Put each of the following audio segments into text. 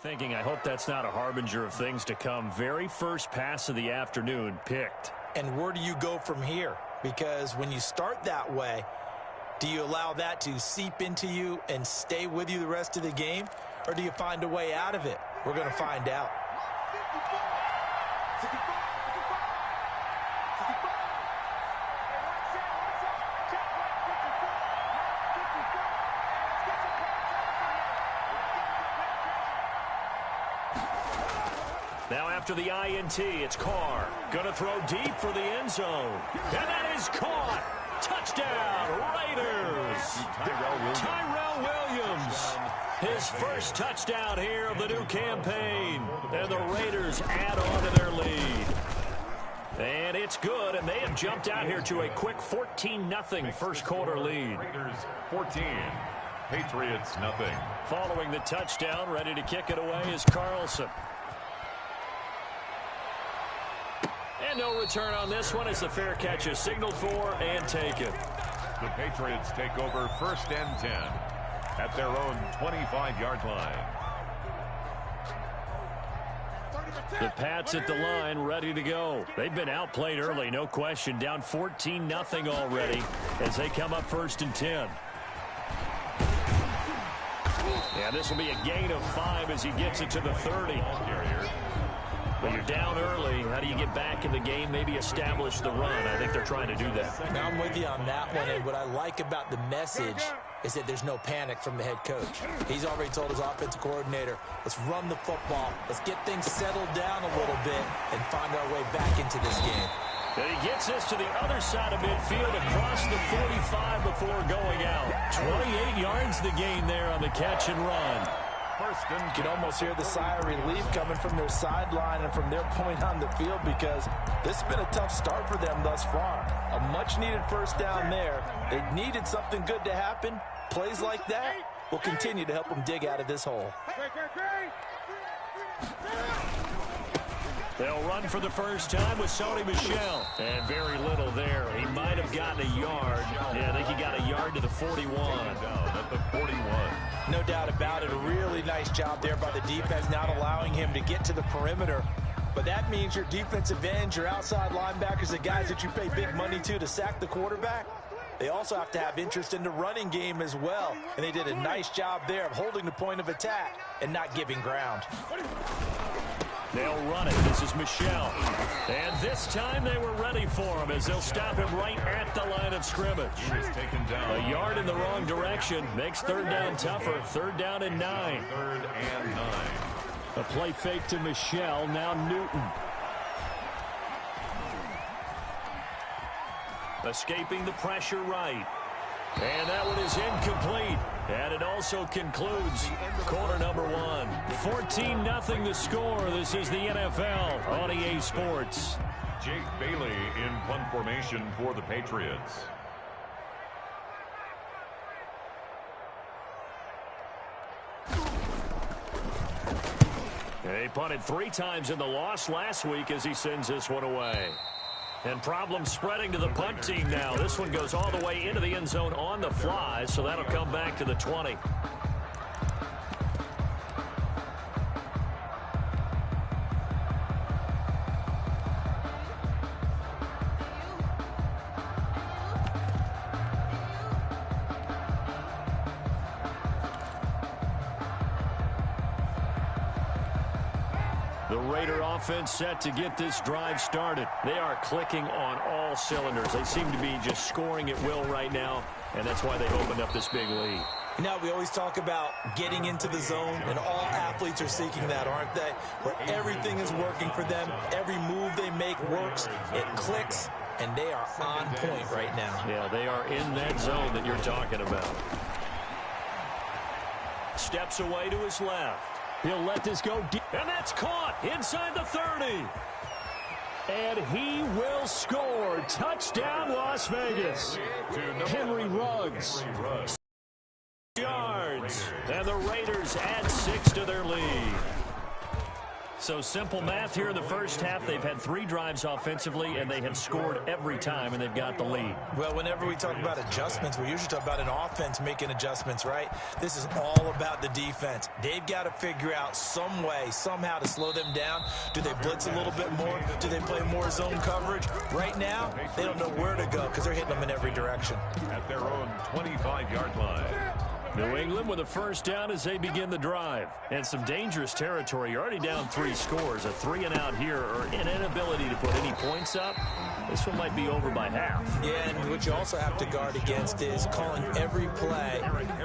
Thinking, I hope that's not a harbinger of things to come. Very first pass of the afternoon picked. And where do you go from here? Because when you start that way, do you allow that to seep into you and stay with you the rest of the game? Or do you find a way out of it? We're going to find out. Now after the INT, it's Carr. Going to throw deep for the end zone. And that is caught. Touchdown, Raiders. Tyrell Williams. His first touchdown here of the new campaign. And the Raiders add on to their lead. And it's good, and they have jumped out here to a quick 14-0 first quarter lead. Raiders 14, Patriots nothing. Following the touchdown, ready to kick it away is Carlson. And no return on this one as the fair catch is signaled for and taken. The Patriots take over 1st and 10 at their own 25-yard line. The Pats at the line, ready to go. They've been outplayed early, no question. Down 14-0 already as they come up 1st and 10. Yeah, this will be a gain of 5 as he gets it to the 30. When you're down early, how do you get back in the game, maybe establish the run? I think they're trying to do that. Now I'm with you on that one, and what I like about the message is that there's no panic from the head coach. He's already told his offensive coordinator, let's run the football, let's get things settled down a little bit and find our way back into this game. And he gets this to the other side of midfield across the 45 before going out. 28 yards the gain there on the catch and run. You can almost hear the sigh of relief coming from their sideline and from their point on the field because this has been a tough start for them thus far. A much-needed first down there. They needed something good to happen. Plays like that will continue to help them dig out of this hole. They'll run for the first time with Sony Michel. And very little there. He might have gotten a yard. Yeah, I think he got a yard to the 41. Down at the 41. No doubt about it. A really nice job there by the defense, not allowing him to get to the perimeter. But that means your defensive ends, your outside linebackers, the guys that you pay big money to sack the quarterback, they also have to have interest in the running game as well. And they did a nice job there of holding the point of attack and not giving ground. They'll run it. This is Michel. And this time they were ready for him as they'll stop him right at the line of scrimmage. Taken down. A yard in the wrong direction makes third down tougher. 3rd down and 9. 3rd and 9. A play fake to Michel. Now Newton. Escaping the pressure right. And that one is incomplete. And it also concludes quarter number 1. 14-0 the score. This is the NFL on EA Sports. Jake Bailey in punt formation for the Patriots. He punted 3 times in the loss last week as he sends this one away. And problems spreading to the punt team now. This one goes all the way into the end zone on the fly, so that'll come back to the 20. The Raider offense set to get this drive started. They are clicking on all cylinders. They seem to be just scoring at will right now, and that's why they opened up this big lead. You know, we always talk about getting into the zone, and all athletes are seeking that, aren't they? Where everything is working for them. Every move they make works. It clicks, and they are on point right now. Yeah, they are in that zone that you're talking about. Steps away to his left. He'll let this go deep. And that's caught inside the 30. And he will score. Touchdown, Las Vegas. Henry Ruggs. Yards. And the Raiders add 6 to their lead. So simple math here in the first half. They've had 3 drives offensively, and they have scored every time, and they've got the lead. Well, whenever we talk about adjustments, we usually talk about an offense making adjustments, right? This is all about the defense. They've got to figure out some way, somehow to slow them down. Do they blitz a little bit more? Do they play more zone coverage? Right now, they don't know where to go because they're hitting them in every direction. At their own 25-yard line. New England with a first down as they begin the drive. And some dangerous territory. You're already down 3 scores. A 3-and-out here, or an inability to put any points up. This one might be over by half. Yeah, and what you also have to guard against is calling every play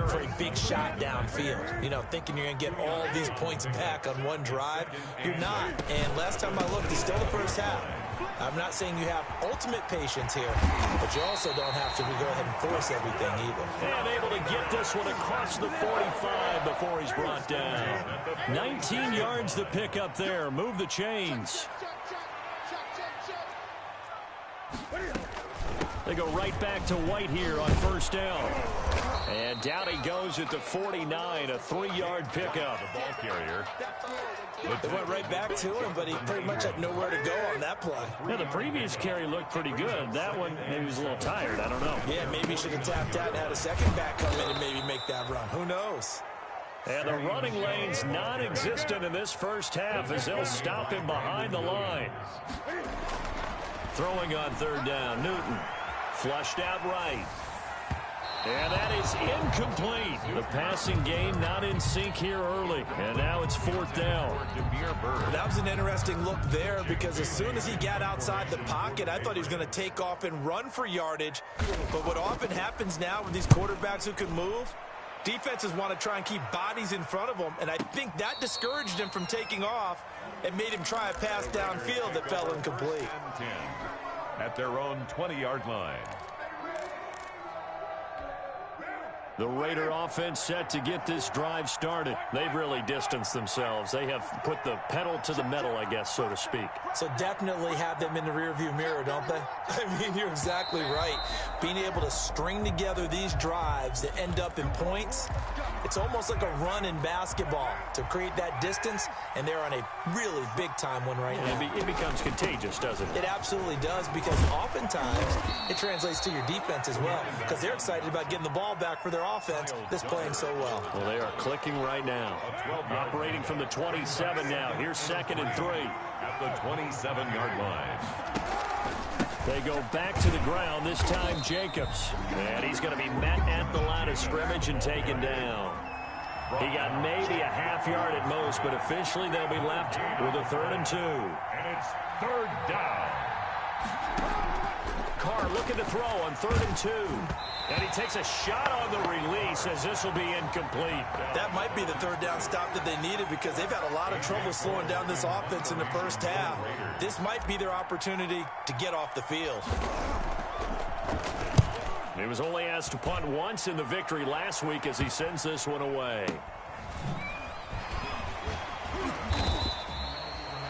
for a big shot downfield. You know, thinking you're going to get all these points back on one drive. You're not. And last time I looked, it's still the first half. I'm not saying you have ultimate patience here, but you also don't have to go ahead and force everything either. And able to get this one across the 45 before he's brought down. 19 yards to pick up there. Move the chains. They go right back to White here on first down. And down he goes at the 49, a 3-yard pickup. The ball carrier. They went right back to him, but he pretty much had nowhere to go on that play. Now, the previous carry looked pretty good. That one, maybe he was a little tired. I don't know. Yeah, maybe he should have tapped out and had a second back come in and maybe make that run. Who knows? And the running lane's non-existent in this first half as they'll stop him behind the line. Throwing on third down, Newton. Flushed out right. And that is incomplete. The passing game not in sync here early. And now it's fourth down. That was an interesting look there because as soon as he got outside the pocket, I thought he was going to take off and run for yardage. But what often happens now with these quarterbacks who can move, defenses want to try and keep bodies in front of them. And I think that discouraged him from taking off and made him try a pass downfield that fell incomplete. At their own 20-yard line. The Raider offense set to get this drive started. They've really distanced themselves. They have put the pedal to the metal, I guess, so to speak. So definitely have them in the rearview mirror, don't they? I mean, you're exactly right. Being able to string together these drives that end up in points, it's almost like a run in basketball to create that distance, and they're on a really big-time one right now. It becomes contagious, doesn't it? It absolutely does, because oftentimes it translates to your defense as well, because they're excited about getting the ball back for their offense that's playing so well. Well, they are clicking right now. Operating from the 27 now. Here's 2nd and 3. At the 27-yard line. They go back to the ground, this time Jacobs. And he's going to be met at the line of scrimmage and taken down. He got maybe a half yard at most, but officially they'll be left with a 3rd and 2. And it's 3rd down. Carr looking to throw on 3rd and 2. And he takes a shot on the release as this will be incomplete. That might be the 3rd down stop that they needed because they've had a lot of trouble slowing down this offense in the first half. This might be their opportunity to get off the field. He was only asked to punt once in the victory last week as he sends this one away.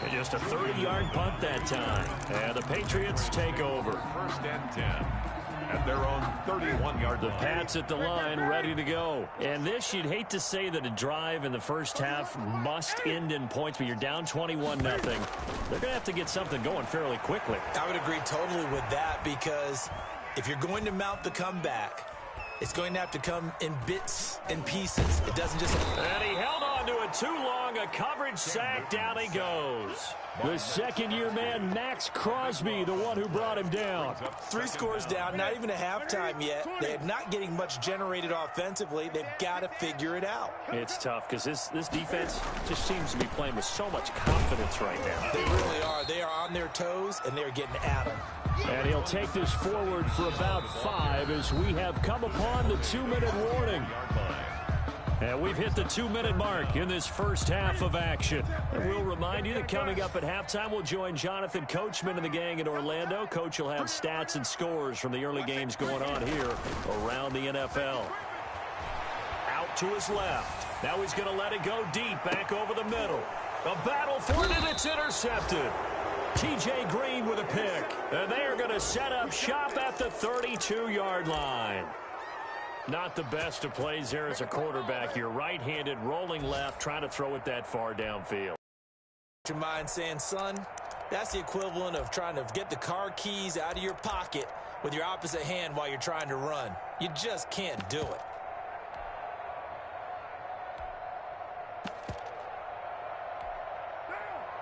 And just a 30-yard punt that time. And the Patriots take over. 1st and 10. At their own 31-yard line. The Pats at the line, ready to go. And this, you'd hate to say that a drive in the first half must end in points, but you're down 21-0. They're going to have to get something going fairly quickly. I would agree totally with that because if you're going to mount the comeback, it's going to have to come in bits and pieces. It doesn't just... And he held on to it too long. A coverage sack. Down he goes. The second-year man, Max Crosby, the one who brought him down. 3 scores down, not even a halftime yet. They're not getting much generated offensively. They've got to figure it out. It's tough because this defense just seems to be playing with so much confidence right now. They really are. They are on their toes, and they're getting at them. And he'll take this forward for about 5 as we have come upon the 2-minute warning. And we've hit the 2-minute mark in this first half of action. And we'll remind you that coming up at halftime, we'll join Jonathan Coachman and the gang in Orlando. Coach will have stats and scores from the early games going on here around the NFL. Out to his left. Now he's going to let it go deep, back over the middle. A battle for it, and it's intercepted. T.J. Green with a pick. And they are going to set up shop at the 32-yard line. Not the best of plays there as a quarterback. You're right-handed, rolling left, trying to throw it that far downfield. Your mind saying, son, that's the equivalent of trying to get the car keys out of your pocket with your opposite hand while you're trying to run. You just can't do it.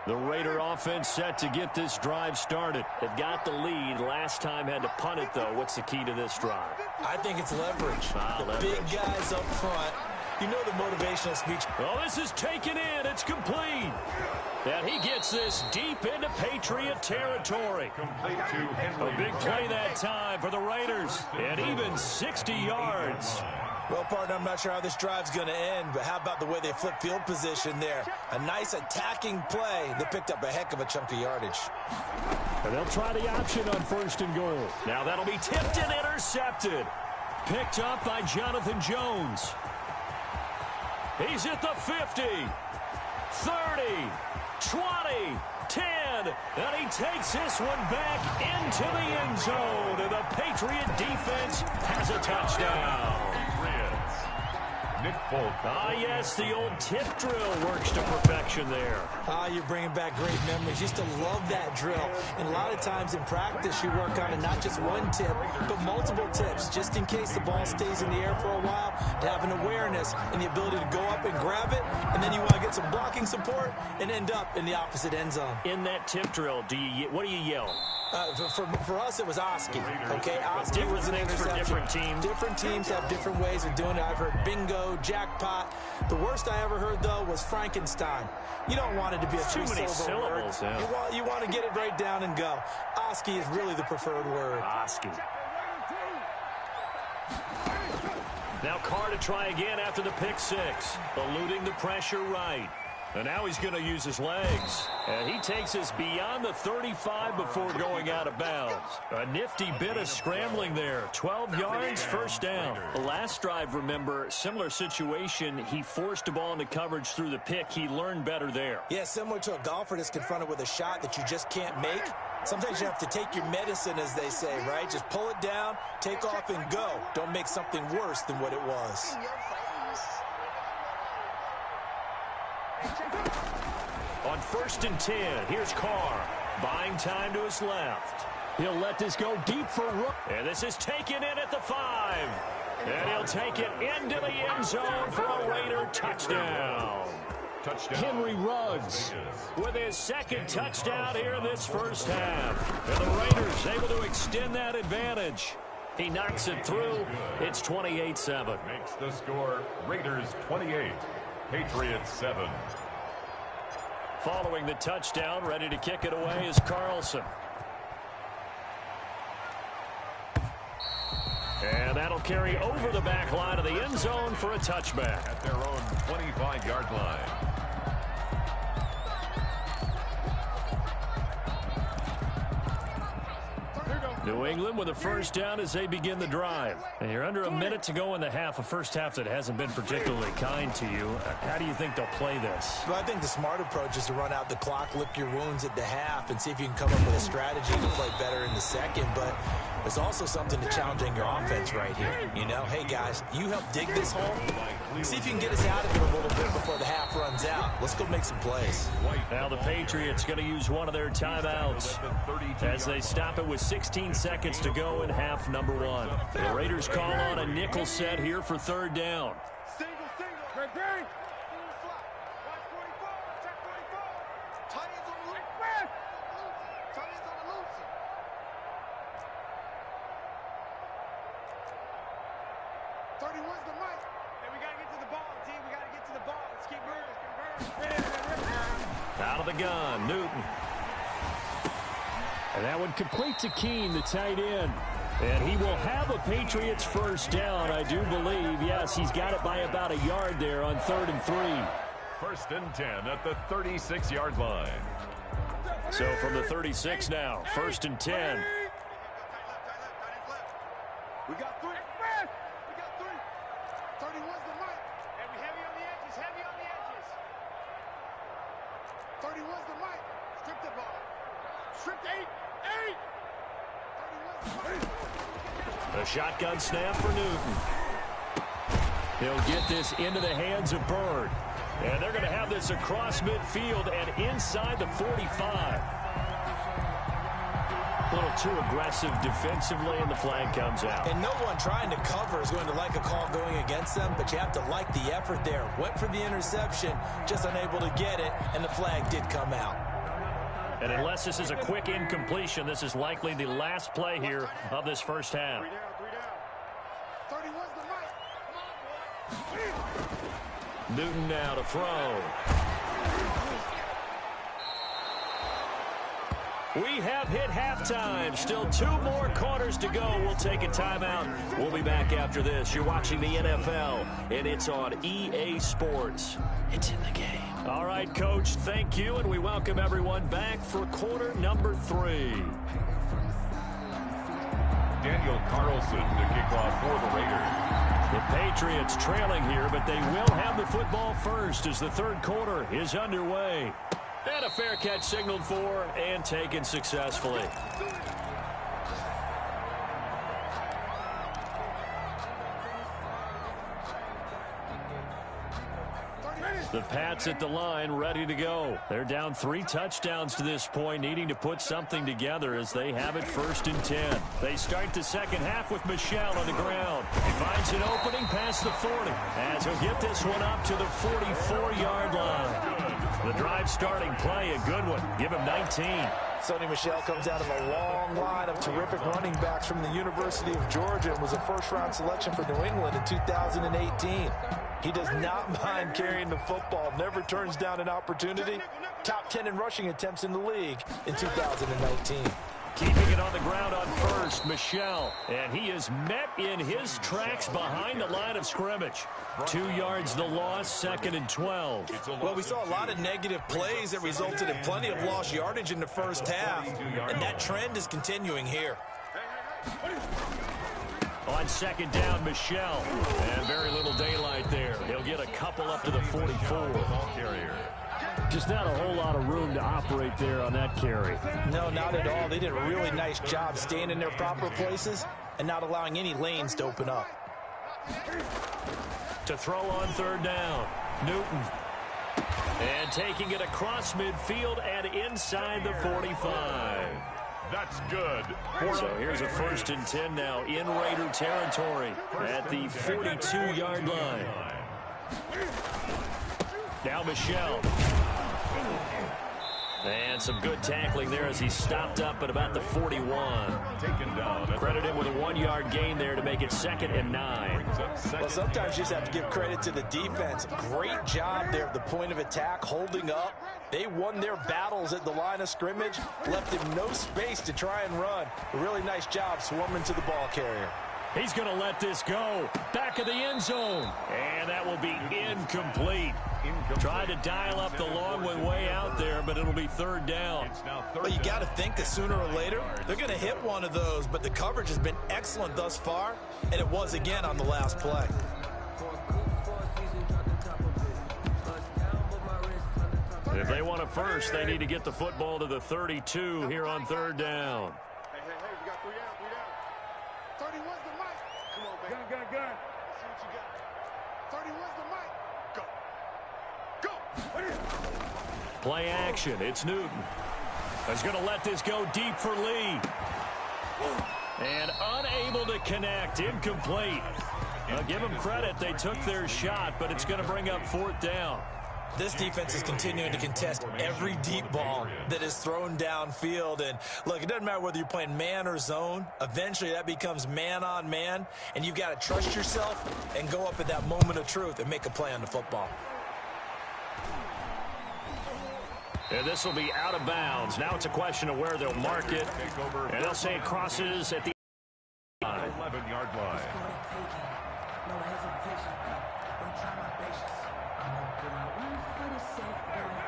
The Raider offense set to get this drive started. They've got the lead. Last time had to punt it, though. What's the key to this drive? I think it's leverage. Leverage. Big guys up front. You know the motivational speech. Oh, this is taken in. It's complete. And he gets this deep into Patriot territory. Complete to Henry. A big play that time for the Raiders. And even 60 yards. Well, partner, I'm not sure how this drive's going to end, but how about the way they flip field position there? A nice attacking play. They picked up a heck of a chunk of yardage. And they'll try the option on 1st and goal. Now that'll be tipped and intercepted. Picked up by Jonathan Jones. He's at the 50, 30, 20, 10, and he takes this one back into the end zone, and the Patriot defense has a touchdown. Nick Folk. Ah, yes, the old tip drill works to perfection there. Ah, you're bringing back great memories. Used to love that drill. And a lot of times in practice, you work on it, not just one tip, but multiple tips, just in case the ball stays in the air for a while, to have an awareness and the ability to go up and grab it, and then you want to get some blocking support and end up in the opposite end zone. In that tip drill, what do you yell? For us, it was Oski. Okay, Oski was an interception. For different teams. Different teams have different ways of doing it. I've heard bingo, jackpot. The worst I ever heard, though, was Frankenstein. You don't want it to be a three-syllable word. Yeah. You want to get it right down and go. Oski is really the preferred word. Oski. Now Carr to try again after the pick six. Eluding the pressure right. And now he's going to use his legs. And he takes us beyond the 35 before going out of bounds. A nifty bit of scrambling there. 12 yards, first down. The last drive, remember, similar situation. He forced the ball into coverage through the pick. He learned better there. Yeah, similar to a golfer that's confronted with a shot that you just can't make. Sometimes you have to take your medicine, as they say, right? Just pull it down, take off, and go. Don't make something worse than what it was. On 1st and 10, here's Carr. Buying time to his left. He'll let this go deep for Rook. And this is taken in at the 5. And he'll take it into the end zone for a Raider touchdown. Henry Ruggs with his second touchdown here in this first half. And the Raiders able to extend that advantage. He knocks it through. It's 28-7. Makes the score Raiders 28, Patriots 7. Following the touchdown, ready to kick it away is Carlson. And that'll carry over the back line of the end zone for a touchback. At their own 25-yard line. New England with a first down as they begin the drive. And you're under a minute to go in the half, a first half that hasn't been particularly kind to you. How do you think they'll play this? Well, I think the smart approach is to run out the clock, lick your wounds at the half, and see if you can come up with a strategy to play better in the second. But there's also something to challenging your offense right here. You know, hey, guys, you help dig this hole. See if you can get us out of it a little bit before the half runs out. Let's go make some plays. Now the Patriots going to use one of their timeouts as they stop it with 16 seconds to go in half number 1. The Raiders call on a nickel set here for 3rd down. Out of the gun, Newton. And that one complete to Keene, the tight end. And he will have a Patriots first down, I do believe. Yes, he's got it by about a yard there on 3rd and 3. 1st and 10 at the 36-yard line. So from the 36 now, 1st and 10. We got 3. We got 3. 31's the mic. Heavy on the edges. Heavy on the edges. 31's the mic. Strip the ball. Stripped 8. 8. 31's the mic. A shotgun snap for Newton. He'll get this into the hands of Byrd. And they're going to have this across midfield and inside the 45. A little too aggressive defensively, and the flag comes out. And no one trying to cover is going to like a call going against them, but you have to like the effort there. Went for the interception, just unable to get it, and the flag did come out. And unless this is a quick incompletion, this is likely the last play here of this first half. 3 down. 31's the mic. Newton now to throw. We have hit halftime. Still 2 more quarters to go. We'll take a timeout. We'll be back after this. You're watching the NFL, and it's on EA Sports. It's in the game. All right, Coach, thank you, and we welcome everyone back for quarter number 3. Daniel Carlson to kick off for the Raiders. The Patriots trailing here, but they will have the football first as the third quarter is underway. And a fair catch signaled for and taken successfully. The Pats at the line, ready to go. They're down 3 touchdowns to this point, needing to put something together as they have it 1st and 10. They start the second half with Michel on the ground. He finds an opening past the 40 as he'll get this one up to the 44-yard line. The drive starting play, a good one. Give him 19. Sony Michel comes out of a long line of terrific running backs from the University of Georgia and was a first-round selection for New England in 2018. He does not mind carrying the football, never turns down an opportunity. Top 10 in rushing attempts in the league in 2019. Keeping it on the ground on first, Michel. And he is met in his tracks behind the line of scrimmage. 2 yards the loss, 2nd and 12. Well, we saw a lot of negative plays that resulted in plenty of lost yardage in the first half. And that trend is continuing here. On 2nd down, Michel. And very little daylight there. He'll get a couple up to the 44. Just not a whole lot of room to operate there on that carry. No, not at all. They did a really nice job staying in their proper places and not allowing any lanes to open up. To throw on 3rd down, Newton. And taking it across midfield and inside the 45. That's good. So here's a 1st and 10 now in Raider territory at the 42-yard line. Now Michel. And some good tackling there as he stopped up at about the 41. Taken down. Credit him with a 1-yard gain there to make it 2nd and 9. Well, sometimes you just have to give credit to the defense. Great job there at the point of attack, holding up. They won their battles at the line of scrimmage, left him no space to try and run. A really nice job swarming to the ball carrier. He's going to let this go. Back of the end zone. And that will be incomplete. Tried to dial up the long one way out there, but it'll be 3rd down. But you got to think that sooner or later, they're going to hit one of those. But the coverage has been excellent thus far, and it was again on the last play. If they want a first, they need to get the football to the 32 here on 3rd down. Hey, we got 3 down. 31's the mic. Come on, baby. Gun. Let's see what you got. 31's the mic. Go. Play action. It's Newton. He's going to let this go deep for Lee. And unable to connect. Incomplete. Now, give them credit. They took their shot, but it's going to bring up 4th down. This defense is continuing to contest every deep ball that is thrown downfield. And, look, it doesn't matter whether you're playing man or zone. Eventually, that becomes man-on-man, and you've got to trust yourself and go up at that moment of truth and make a play on the football. And this will be out of bounds. Now it's a question of where they'll mark it. And they'll say it crosses at the 11-yard line.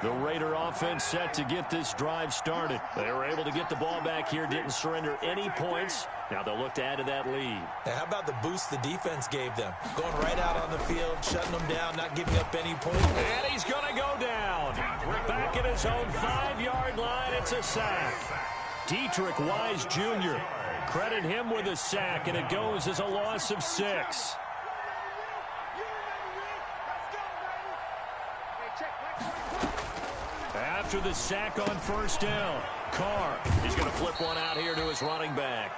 The Raider offense set to get this drive started. They were able to get the ball back here, didn't surrender any points. Now they'll look to add to that lead. Now, how about the boost the defense gave them? Going right out on the field, shutting them down, not giving up any points. And he's going to go down. Back at his own 5-yard line, it's a sack. Dietrich Wise Jr. Credit him with a sack, and it goes as a loss of 6. After the sack on first down, Carr is going to flip one out here to his running back.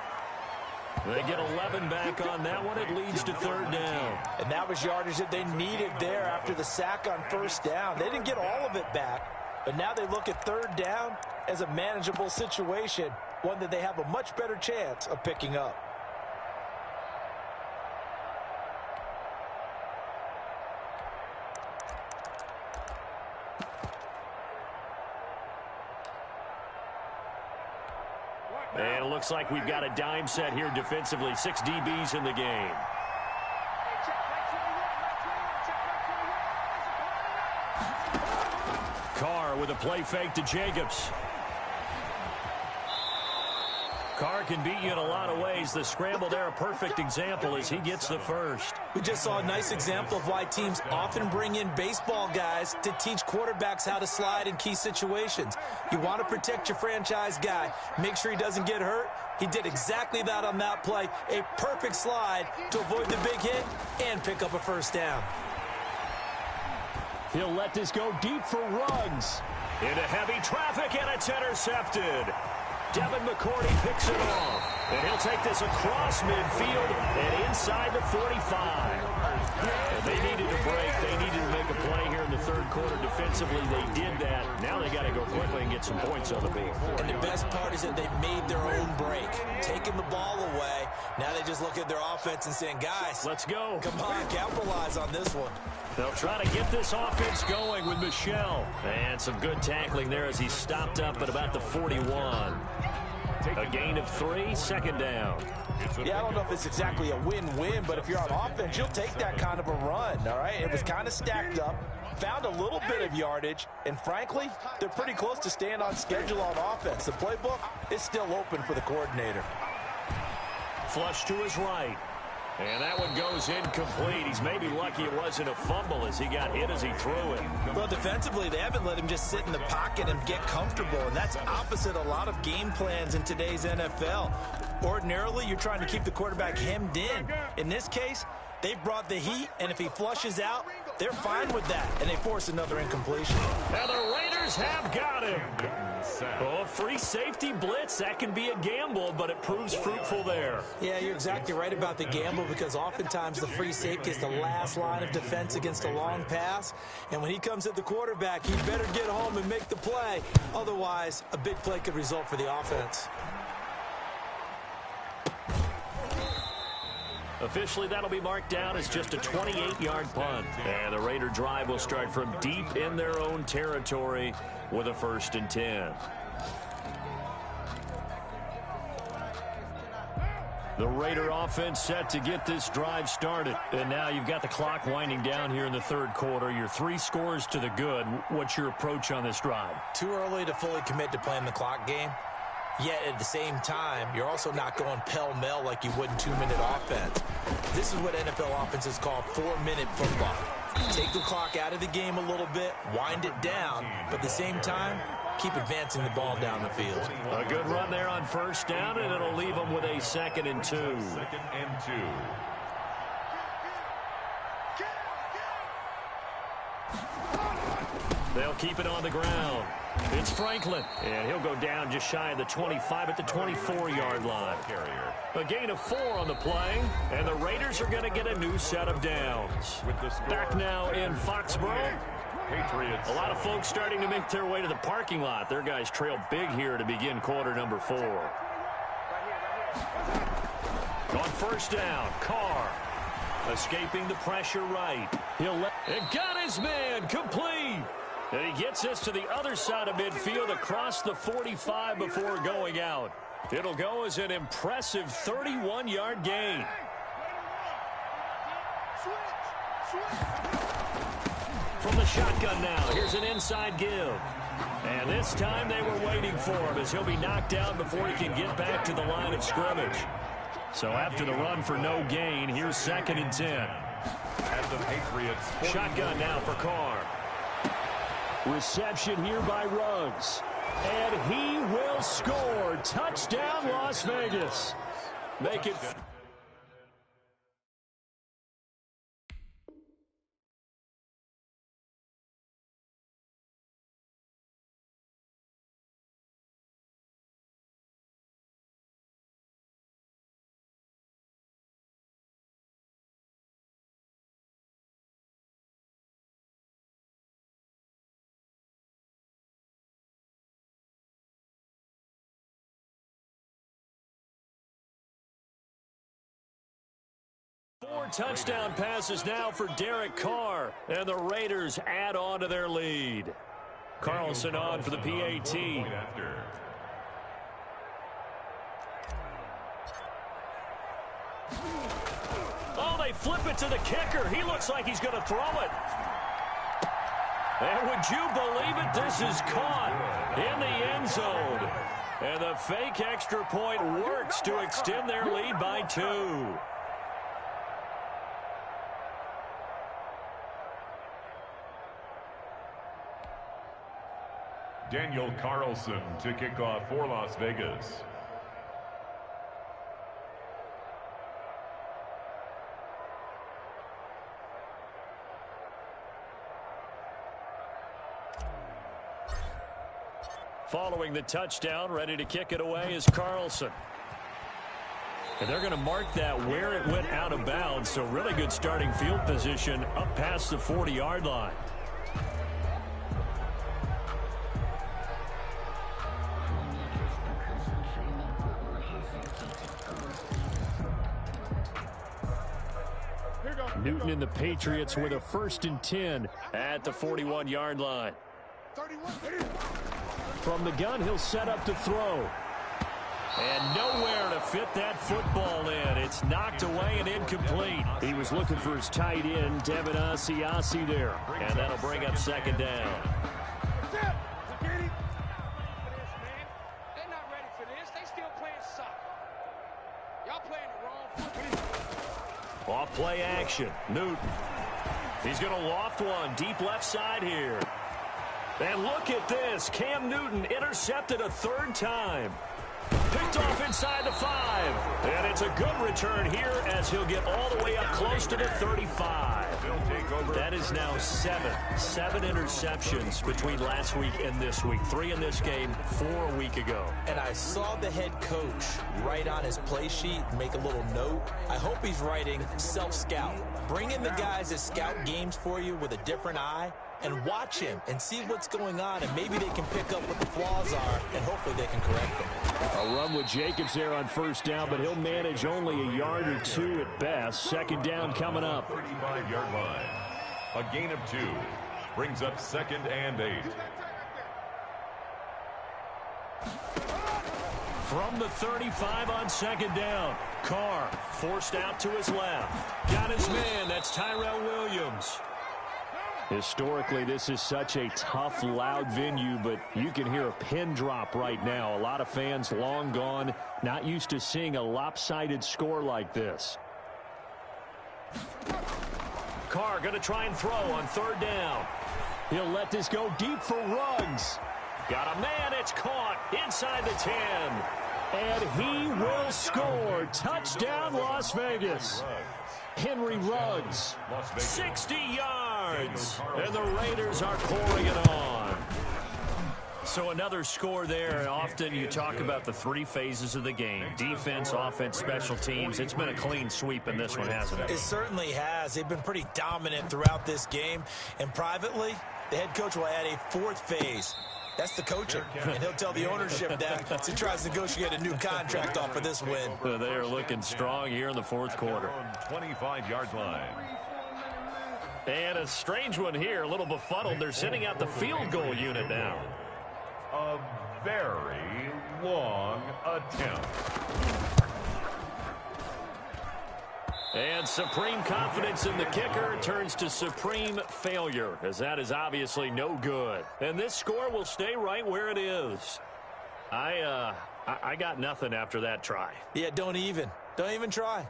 They get 11 back on that one. It leads to third down. And that was yardage that they needed there after the sack on first down. They didn't get all of it back, but now they look at third down as a manageable situation, one that they have a much better chance of picking up. And it looks like we've got a dime set here defensively. 6 DBs in the game. Carr with a play fake to Jacobs. Carr can beat you in a lot of ways. The scramble there, a perfect example as he gets the first. We just saw a nice example of why teams often bring in baseball guys to teach quarterbacks how to slide in key situations. You want to protect your franchise guy. Make sure he doesn't get hurt. He did exactly that on that play. A perfect slide to avoid the big hit and pick up a first down. He'll let this go deep for Ruggs. Into heavy traffic, and it's intercepted. Devin McCourty picks it off. And he'll take this across midfield and inside the 45. And they needed a break. They needed to make a play here in the third quarter defensively. They did that. Now they got to go quickly and get some points on the board. And the best part is that they made their own break, taking the ball away. Now they just look at their offense and saying, guys, let's go. Come on, capitalize on this one. They'll try to get this offense going with Michel. And some good tackling there as he stopped up at about the 41. A gain of 3, second down. Yeah, I don't know if it's exactly a win-win, but if you're on offense, you'll take that kind of a run, all right? It was kind of stacked up, found a little bit of yardage, and frankly, they're pretty close to staying on schedule on offense. The playbook is still open for the coordinator. Flush to his right. And that one goes incomplete. He's maybe lucky it wasn't a fumble as he got hit as he threw it. Well, defensively, they haven't let him just sit in the pocket and get comfortable, and that's opposite a lot of game plans in today's NFL. Ordinarily, you're trying to keep the quarterback hemmed in. In this case, they brought the heat, and if he flushes out, they're fine with that, and they force another incompletion. And the Raiders have got him. Oh, free safety blitz, that can be a gamble, but it proves fruitful there. Yeah, you're exactly right about the gamble because oftentimes the free safety is the last line of defense against a long pass. And when he comes at the quarterback, he better get home and make the play. Otherwise, a big play could result for the offense. Officially, that'll be marked down as just a 28-yard punt. And the Raider drive will start from deep in their own territory with a 1st and 10. The Raider offense set to get this drive started. And now you've got the clock winding down here in the third quarter. Your 3 scores to the good. What's your approach on this drive? Too early to fully commit to playing the clock game. Yet at the same time, you're also not going pell-mell like you would in 2-minute offense. This is what NFL offenses call 4-minute football. Take the clock out of the game a little bit, wind it down, but at the same time, keep advancing the ball down the field. A good run there on first down, and it'll leave them with a 2nd and 2. 2nd and 2. They'll keep it on the ground. It's Franklin, and he'll go down just shy of the 25 at the 24-yard line. A gain of 4 on the play, and the Raiders are going to get a new set of downs. Back now in Foxborough. Patriots. A lot of folks starting to make their way to the parking lot. Their guys trail big here to begin quarter number 4. On first down, Carr. Escaping the pressure right. And got his man complete. And he gets this to the other side of midfield across the 45 before going out. It'll go as an impressive 31-yard gain. From the shotgun now, here's an inside give. And this time they were waiting for him as he'll be knocked down before he can get back to the line of scrimmage. So after the run for no gain, here's 2nd and 10. And the Patriots. Shotgun now for Carr. Reception here by Ruggs. And he will score. Touchdown, Las Vegas. Make it touchdown passes now for Derek Carr, and the Raiders add on to their lead. Carlson on for the PAT. Oh, they flip it to the kicker. He looks like he's going to throw it. And would you believe it? This is caught in the end zone. And the fake extra point works to extend their lead by 2. Daniel Carlson to kick off for Las Vegas. Following the touchdown, ready to kick it away is Carlson. And they're going to mark that where it went out of bounds, so really good starting field position up past the 40-yard line. Newton and the Patriots with a 1st and 10 at the 41-yard line. From the gun, he'll set up to throw. And nowhere to fit that football in. It's knocked away and incomplete. He was looking for his tight end, Devin Asiasi there. And that'll bring up 2nd down. Off play action. Newton. He's going to loft one deep left side here. And look at this. Cam Newton intercepted a 3rd time. Picked off inside the 5. And it's a good return here as he'll get all the way up close to the 35. That is now 7 interceptions between last week and this week. 3 in this game, 4 a week ago. And I saw the head coach write on his play sheet, make a little note. I hope he's writing self-scout. Bring in the guys that scout games for you with a different eye and watch him and see what's going on, and maybe they can pick up what the flaws are, and hopefully they can correct them. A run with Jacobs there on 1st down, but he'll manage only a yard or 2 at best. 2nd down coming up. 35-yard line. A gain of 2 brings up 2nd and 8. From the 35 on 2nd down. Carr forced out to his left. Got his man. That's Tyrell Williams. Historically, this is such a tough, loud venue, but you can hear a pin drop right now. A lot of fans long gone, not used to seeing a lopsided score like this. Carr going to try and throw on 3rd down. He'll let this go deep for Ruggs. Got a man. It's caught inside the 10. And he will score. Touchdown, Las Vegas. Henry Ruggs, 60 yards, and the Raiders are pouring it on. So another score there, and often you talk about the 3 phases of the game. Defense, offense, special teams. It's been a clean sweep in this one, hasn't it? It certainly has. They've been pretty dominant throughout this game, and privately, the head coach will add a 4th phase. That's the coaching, and he'll tell the ownership that as he tries to negotiate a new contract off for this win. They are looking strong here in the 4th quarter. 25-yard line. And a strange one here, a little befuddled. They're sending out the field goal unit now. A very long attempt. And supreme confidence in the kicker turns to supreme failure, as that is obviously no good. And this score will stay right where it is. I got nothing after that try. Yeah, don't even try.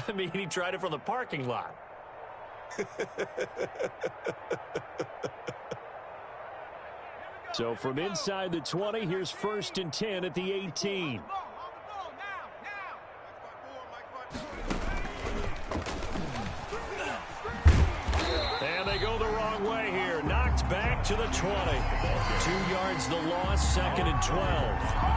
I mean, he tried it from the parking lot. So from inside the 20, here's 1st and 10 at the 18. And they go the wrong way here. Knocked back to the 20. 2 yards the loss, 2nd and 12.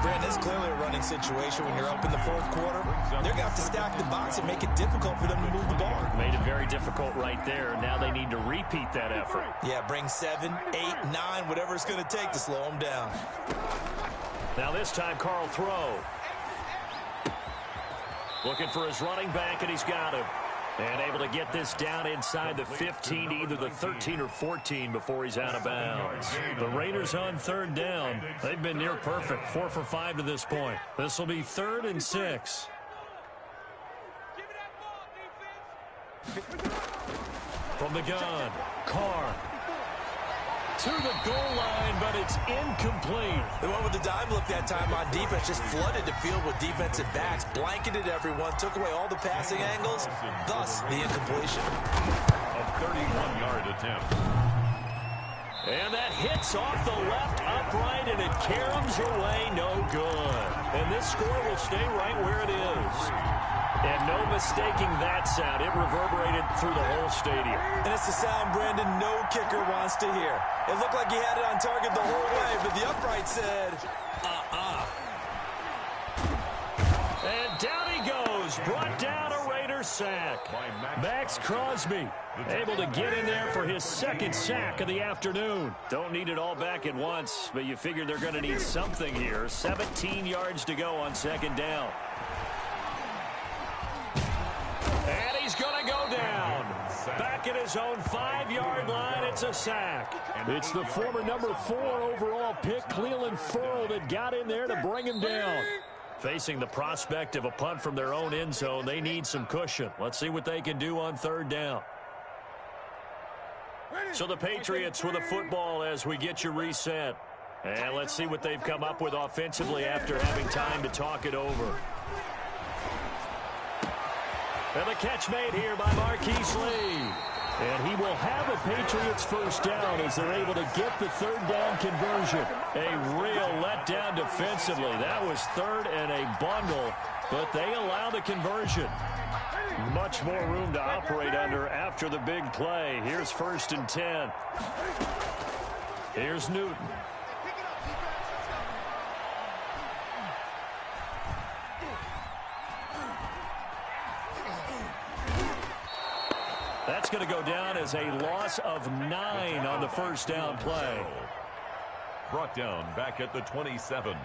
Brandon, it's clearly a running situation when you're up in the 4th quarter. They're going to have to stack the box and make it difficult for them to move the ball. Made it very difficult right there. Now they need to repeat that effort. Yeah, bring 7, 8, 9, whatever it's going to take to slow them down. Now this time, Carl throw. Looking for his running back, and he's got him. And able to get this down inside the 15, either the 13 or 14 before he's out of bounds. The Raiders on third down. They've been near perfect, 4 for 5 to this point. This will be 3rd and 6. From the gun, Carr. To the goal line, but it's incomplete. They went with the dive look that time on defense, just flooded the field with defensive backs, blanketed everyone, took away all the passing angles, thus the incompletion. A 31-yard attempt. And that hits off the left upright, and it caroms away, no good. And this score will stay right where it is. And no mistaking that sound. It reverberated through the whole stadium. And it's the sound, Brandon, no kicker wants to hear. It looked like he had it on target the whole way, but the upright said, And down he goes. Brought down a Raider sack. Maxx Crosby able to get in there for his 2nd sack of the afternoon. Don't need it all back at once, but you figure they're going to need something here. 17 yards to go on 2nd down. And he's going to go down. Back at his own 5-yard line, it's a sack. It's the former number 4 overall pick, Clelin Ferrell, that got in there to bring him down. Facing the prospect of a punt from their own end zone, they need some cushion. Let's see what they can do on 3rd down. So the Patriots with a football as we get you reset. And let's see what they've come up with offensively after having time to talk it over. And the catch made here by Marquise Lee. And he will have a Patriots 1st down as they're able to get the 3rd down conversion. A real letdown defensively. That was 3rd and a bundle, but they allow the conversion. Much more room to operate under after the big play. Here's 1st and 10. Here's Newton. That's going to go down as a loss of 9 on the 1st down play. Brought down back at the 27.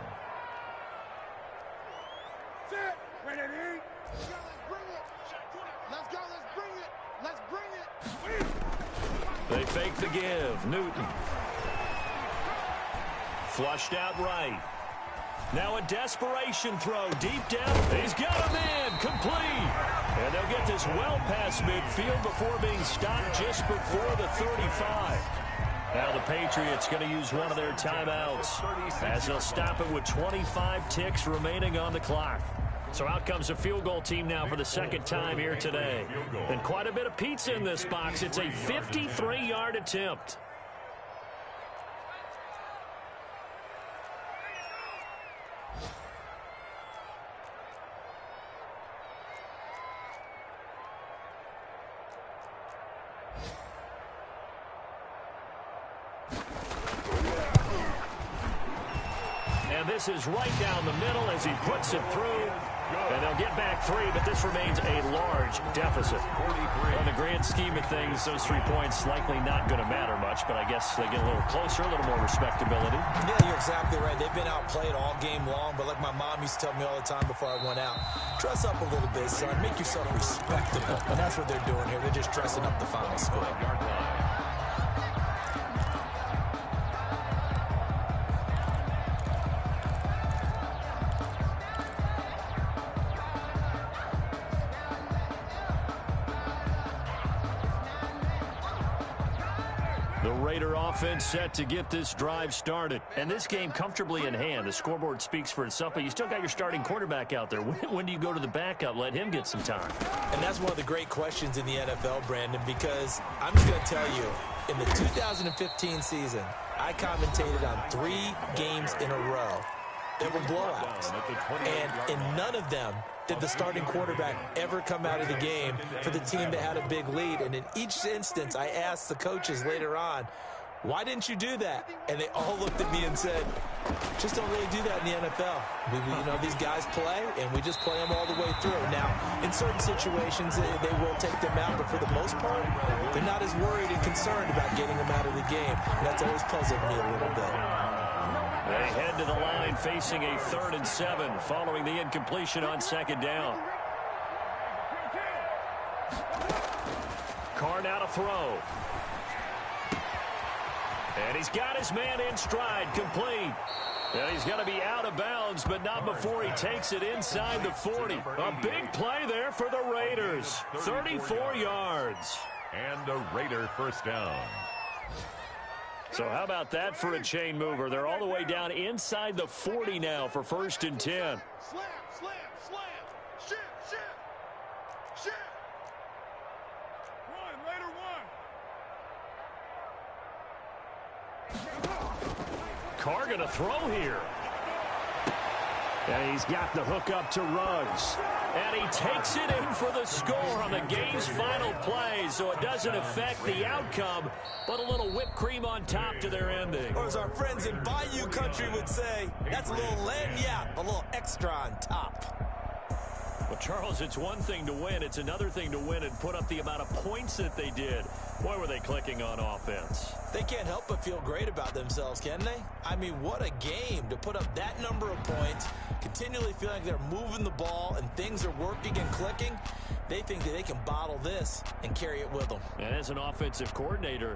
They fake the give. Newton. Flushed out right. Now a desperation throw deep down. He's got him in. Complete. And they'll get this well past midfield before being stopped just before the 35. Now the Patriots going to use one of their timeouts as they'll stop it with 25 ticks remaining on the clock. So out comes a field goal team now for the 2nd time here today. And quite a bit of pizza in this box. It's a 53-yard attempt. This is right down the middle as he puts it through. And they'll get back 3, but this remains a large deficit. In the grand scheme of things, those 3 points likely not going to matter much, but I guess they get a little closer, a little more respectability. Yeah, you're exactly right. They've been outplayed all game long, but like my mom used to tell me all the time before I went out, dress up a little bit, son. Make yourself respectable. And that's what they're doing here. They're just dressing up the final score. The Raider offense set to get this drive started. And this game comfortably in hand. The scoreboard speaks for itself, but you still got your starting quarterback out there. When do you go to the backup? Let him get some time. And that's one of the great questions in the NFL, Brandon, because I'm just going to tell you, in the 2015 season, I commentated on 3 games in a row that were blowouts. And in none of them did the starting quarterback ever come out of the game for the team that had a big lead. And in each instance, I asked the coaches later on, why didn't you do that? And they all looked at me and said, just don't really do that in the NFL. You know, these guys play, and we just play them all the way through. Now, in certain situations, they will take them out, but for the most part, they're not as worried and concerned about getting them out of the game. And that's always puzzled me a little bit. They head to the line facing a 3rd and 7 following the incompletion on 2nd down. Carr now to throw. And he's got his man in stride, complete. And he's going to be out of bounds, but not before he takes it inside the 40. A big play there for the Raiders. 34 yards. And a Raider first down. So how about that for a chain mover? They're all the way down inside the 40 now for 1st and 10. Slam, slam, slam. Shit, shit. Shit. Run, Raider, run. Carr going to throw here. And he's got the hook up to Ruggs. And he takes it in for the score on the game's final play, so it doesn't affect the outcome, but a little whipped cream on top to their ending. Or as our friends in Bayou Country would say, that's a little lagniappe, a little extra on top. Well, Charles, it's one thing to win. It's another thing to win and put up the amount of points that they did. Boy, were they clicking on offense. They can't help but feel great about themselves, can they? I mean, what a game to put up that number of points, continually feeling like they're moving the ball and things are working and clicking. They think that they can bottle this and carry it with them. And as an offensive coordinator,